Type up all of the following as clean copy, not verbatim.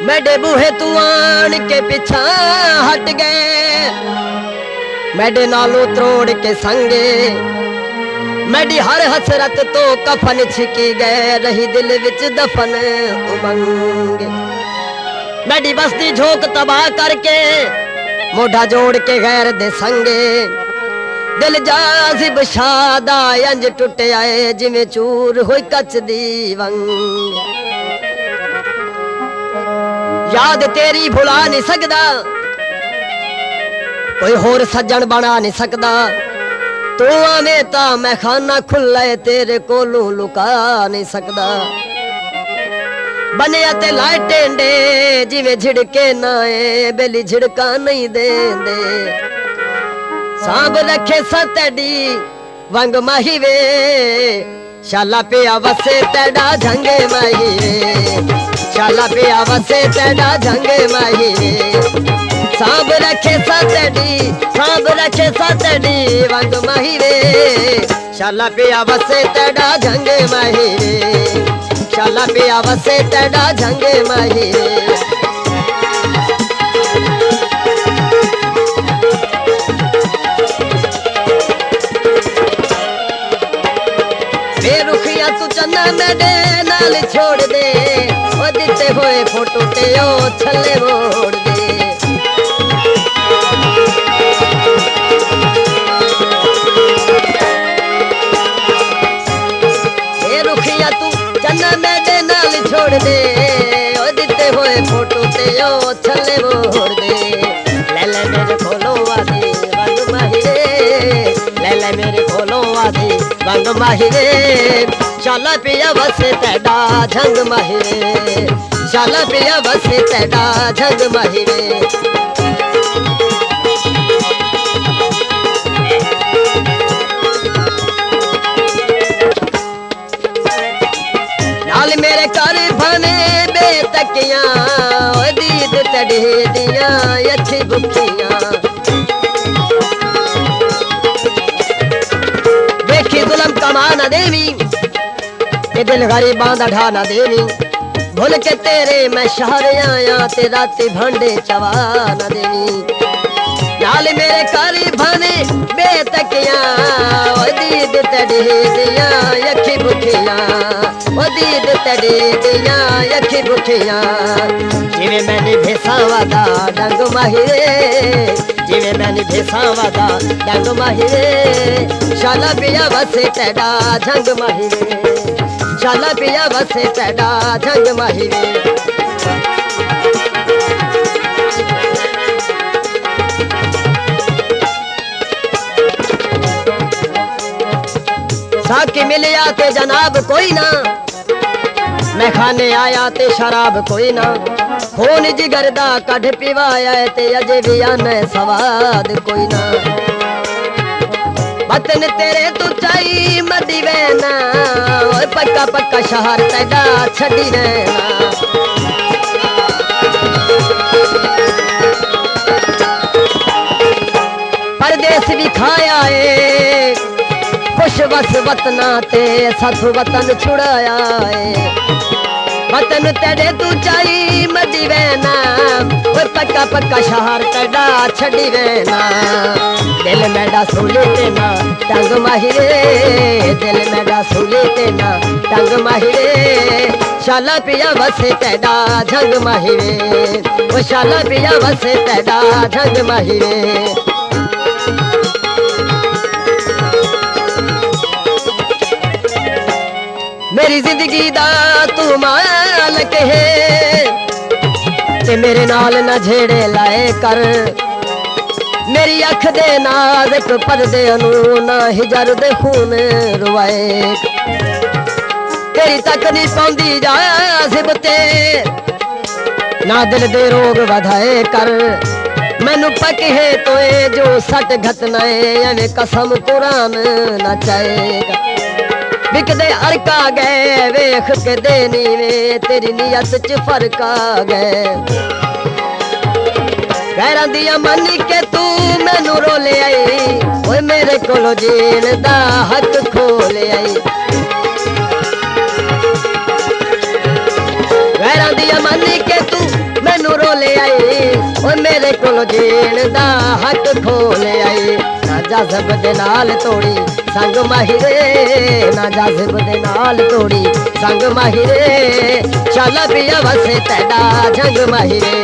मेरे बूहे तू आन के पिछा हट गए, मेरे नालों त्रोड़ के संगे, मेरी हर हसरत तो कफन छिकी गए, रही दिल विच दफन उमंग। मेरी बस्ती झोंक तबाह करके मोढ़ा जोड़ के गैर दे संगे, दिल जाजिब शादा अंज टुट आए जिमें चूर हुई कच दी वंग। याद तेरी भुला नहीं सकदा, कोई होर सज्जन बना नहीं सकदा, तू आवे ता मैं खाना खुला तेरे कोलों लुका नहीं सकदा। बने ते लाए टेंडे जिवें झिड़के नाए, बेली झिड़का नहीं देंदे, सांभ रखे सतड़ी वंग माही वे, शाला पिया वसे तेड़ा झंगे माही वे, शाला पिया वसे तेड़ा झंगे माही वे। सांभ रखे सतड़ी वंग माही वे, शाला पिया वसे तेड़ा झंगे माही वे, शाला पिया वसे तेड़ा झंगे माही वे। बेरुखिया तू चन्ना मेरे नाल छोड़ दे, ओ दिते होए फोटो ते ओ छले मोड़ दे। बेरुखिया तू चन्ना मेरे नाल छोड़ दे, ओ दिते होए फोटो ते ओ छले मोड़ दे। ले ले मेरे खोलो वादी वंग माहिरे, ले ले मेरे खोलो वादी वंग माहिरे, शाला पिया वसे तेड़ा झंग माहिरे, शाला पिया वसे तेड़ा झंग माहिरे। नाल मेरे घर भाने बेतकियां, दीद तड़ी दियां अच्छी बुखियां, देखी जुलम कमा न देवी, ये दिल गरीबां दा ढा न देवी, भुल के तेरे मैं शहर आया ते राती भांडे चवा न देवी। नाल मेरे घर भाने बेतकियां, दीद तड़ी दियां अखी बुखियां, दीद तड़ी दियां अखी बुखियां। जिवें मैंने भेसावा दा डंग माहिरे, जिवें मैंने भेसावा दा डंग माहिरे, शाला पिया वसे तेड़ा झंग माहिरे, शाला पिया वसे तेड़ा झंग माहिरे। साकी मिलिया ते जनाब कोई ना, मैं खाने आया ते शराब कोई ना, खून जिगर दा कढ़ पिवाया ते अजे भी आने सवाद कोई ना। वतन तेरे तू चाई मदी वैना, ओए पक्का पक्का शहर तेड़ा छड़ी रहना। परदेस भी खाया है खुश बस वतना ते साथू वतन छुड़ाया है। वतन तेरे तू चाई मदी वैना, ओए पक्का पक्का शहर तेड़ा छड़ी रहना। दिल मेरा सूली ते ना टंग माहिरे, दिल मेरा सूली ते ना टंग माहिरे, शाला पिया वसे तेड़ा झंग माहिरे, ओ शाला पिया वसे तेड़ा झंग माहिरे। मेरी जिंदगी दा तू मालिक है, ते मेरे नाल न झेड़े लाए कर, मेरी अख दे नाज़ुक पर्दे नू ना हिजर दे खून रुवाए। तेरी तक नहीं पाउंदी जाज़िब ते, ना दिल दे रोग वधाए कर, मैनू पक है तोए जो सट घटना है, एवें कसम कुरान ना चाहेगा। बिकदे अरका गए वेख के देनी वे, तेरी नीयत च फर्क आ गए। गैरां दियां मन्नी के तू मैनू रोले आई, ओए मेरे कोलो जीण दा हक खोले आई। गैरां दियां मन्नी के तू मेरे कोल जीण दा हक खोल आई ना जज़ब दे नाल तोड़ी संग माहिरे ना जज़ब दे नाल तोड़ी संग माहिरे शाला पिया वसे तेरा झंग माहिरे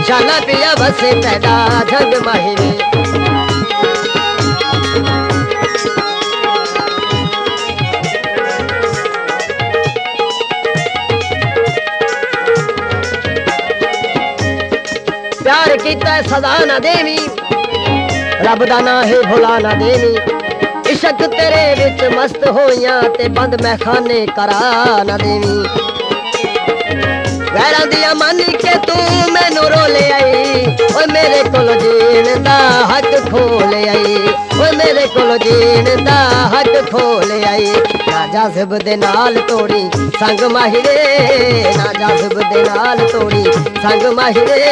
शाला पिया वसे तेरा झंग माहिरे प्यार कीता सदा ना देवी रब दा ना है भुला ना देवी इश्क तेरे विच मस्त होइयां ते बंद मैखाने करा ना देवी गैरां दिया मान के तू मैनू रोले आई ओए मेरे कोल जीण दा हक खोल आई ओए मेरे कोल जीण दा हक खोल आई ना जज़ब दे नाल तोड़ी संग माहिरे ना जज़ब दे नाल तोड़ी संग माहिरे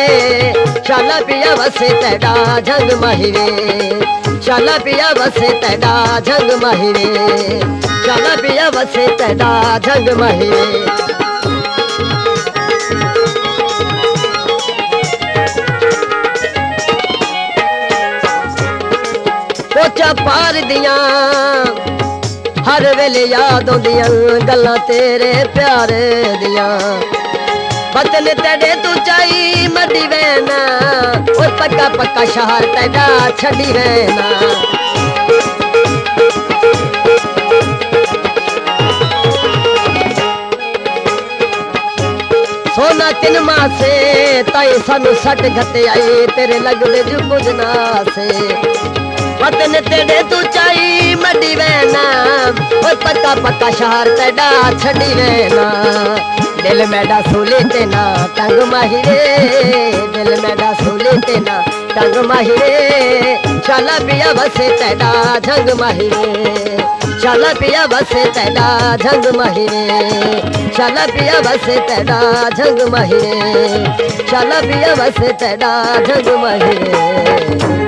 शाला पिया वसे तेरा झंग माहिरे शाला पिया वसे तेरा झंग माहिरे शाला पिया वसे तेरा झंग माहिरे पोचा पार दियां हर वेले याद आउंदियां गल्लां तेरे प्यार दियां बदन तेरे तू चाई मडी वैना ओ पक्का पक्का शहर तेरा छड़ी रहना सोना तिन मासे ताई सानू सट घते आई तेरे लगदे जो कुछ ना से वतन तेरे तू चाई मडी वैना ओ पक्का पक्का शहर तेरा छड़ी रहना दिल मेरा सोले तेना तंग माहिरे दिल मेरा सोले तेना तंग माहिरे शाला पिया वसे तेरा झंग माहिरे शाला पिया वसे तेरा झंग माहिरे शाला पिया वसे तेरा झंग माहिरे शाला पिया वसे तेरा झंग माहिरे